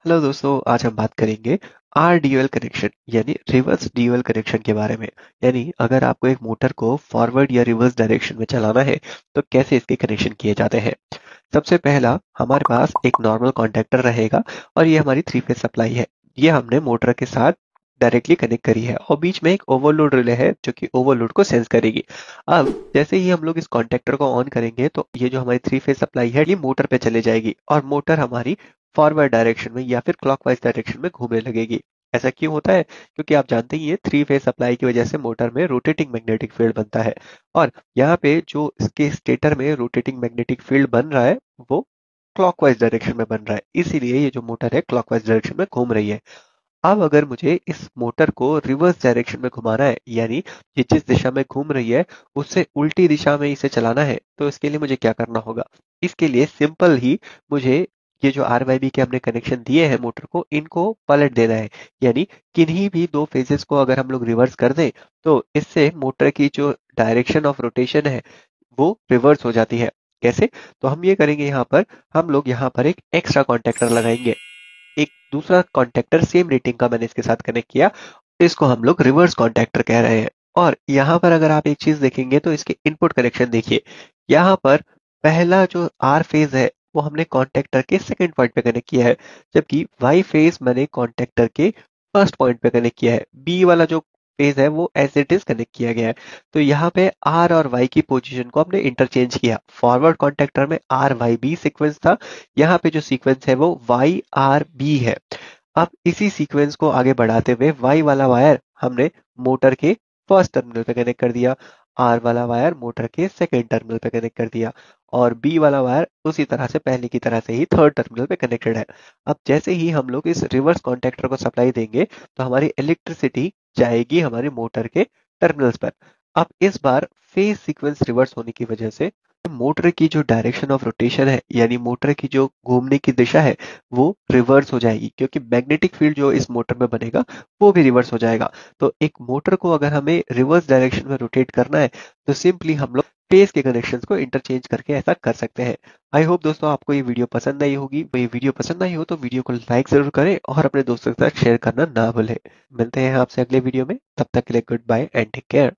Hello दोस्तों, आज हम बात करेंगे आर ड्यूअल कनेक्शन यानी रिवर्स ड्यूअल कनेक्शन के बारे में। यानी अगर आपको एक मोटर को फॉरवर्ड या रिवर्स डायरेक्शन में चलाना है तो कैसे इसके कनेक्शन किए जाते हैं। सबसे पहला हमारे पास एक नॉर्मल कॉन्टेक्टर रहेगा और ये हमारी थ्री फेज सप्लाई है। ये हमने मोटर के साथ डायरेक्टली कनेक्ट करी है और बीच में एक ओवरलोड रिले है जो कि ओवरलोड को सेंस करेगी। अब जैसे ही हम लोग इस कॉन्टेक्टर को ऑन करेंगे तो ये जो हमारी थ्री फेज सप्लाई है ये मोटर पे चले जाएगी और मोटर हमारी फॉरवर्ड डायरेक्शन में या फिर क्लॉकवाइज डायरेक्शन में घूमने लगेगी। ऐसा क्यों होता है? क्योंकि आप जानते ही हैं थ्री फेज सप्लाई की वजह से मोटर में रोटेटिंग मैग्नेटिक फील्ड बनता है और यहाँ पे जो इसके स्टेटर में रोटेटिंग मैग्नेटिक फील्ड बन रहा है वो क्लॉकवाइज डायरेक्शन में बन रहा है, इसीलिए ये जो मोटर है क्लॉकवाइज डायरेक्शन में घूम रही है। अब अगर मुझे इस मोटर को रिवर्स डायरेक्शन में घुमाना है यानी ये जिस दिशा में घूम रही है उससे उल्टी दिशा में इसे चलाना है तो इसके लिए मुझे क्या करना होगा? इसके लिए सिंपल ही मुझे ये जो आर वाई बी के हमने कनेक्शन दिए हैं मोटर को इनको पलट देना है। यानी किन्हीं भी दो फेजेस को अगर हम लोग रिवर्स कर दें तो इससे मोटर की जो डायरेक्शन ऑफ रोटेशन है वो रिवर्स हो जाती है। कैसे? तो हम ये करेंगे, यहाँ पर हम लोग यहाँ पर एक एक्स्ट्रा कॉन्टेक्टर लगाएंगे। एक दूसरा कॉन्टेक्टर सेम रेटिंग का मैंने इसके साथ कनेक्ट किया, इसको हम लोग रिवर्स कॉन्टेक्टर कह रहे हैं। और यहाँ पर अगर आप एक चीज देखेंगे तो इसके इनपुट कनेक्शन देखिए। यहाँ पर पहला जो आर फेज है वो हमने कॉन्टेक्टर के सेकंड पॉइंट पे कनेक्ट किया है, जबकि वाई फेज मैंने कॉन्टेक्टर के फर्स्ट पॉइंट पे कनेक्ट किया है। बी वाला जो फेज है वो एज इट इज कनेक्ट किया गया है। तो यहाँ पे आर और वाई की पोजीशन को हमने इंटरचेंज किया। फॉरवर्ड कॉन्टेक्टर में आर वाई बी सीक्वेंस था, यहाँ पे जो सीक्वेंस है वो वाई आर बी है। अब इसी सीक्वेंस को आगे बढ़ाते हुए वाई वाला वायर हमने मोटर के फर्स्ट टर्मिनल पे कनेक्ट कर दिया, आर वाला वायर मोटर के सेकेंड टर्मिनल पे कनेक्ट कर दिया और बी वाला वायर उसी तरह से पहले की तरह से ही थर्ड टर्मिनल पे कनेक्टेड है। अब जैसे ही हम लोग इस रिवर्स कॉन्टेक्टर को सप्लाई देंगे तो हमारी इलेक्ट्रिसिटी जाएगी हमारे मोटर के टर्मिनल्स पर। अब इस बार फेज सीक्वेंस रिवर्स होने की वजह से मोटर की जो डायरेक्शन ऑफ रोटेशन है यानी मोटर की जो घूमने की दिशा है वो रिवर्स हो जाएगी, क्योंकि मैग्नेटिक फील्ड जो इस मोटर में बनेगा वो भी रिवर्स हो जाएगा। तो एक मोटर को अगर हमें रिवर्स डायरेक्शन में रोटेट करना है तो सिंपली हम लोग फेज के कनेक्शंस को इंटरचेंज करके ऐसा कर सकते हैं। आई होप दोस्तों आपको ये वीडियो पसंद आई होगी। ये वीडियो पसंद आई हो तो वीडियो को लाइक जरूर करें और अपने दोस्तों के साथ शेयर करना ना भूलें। मिलते हैं आपसे अगले वीडियो में, तब तक के लिए good bye and take care.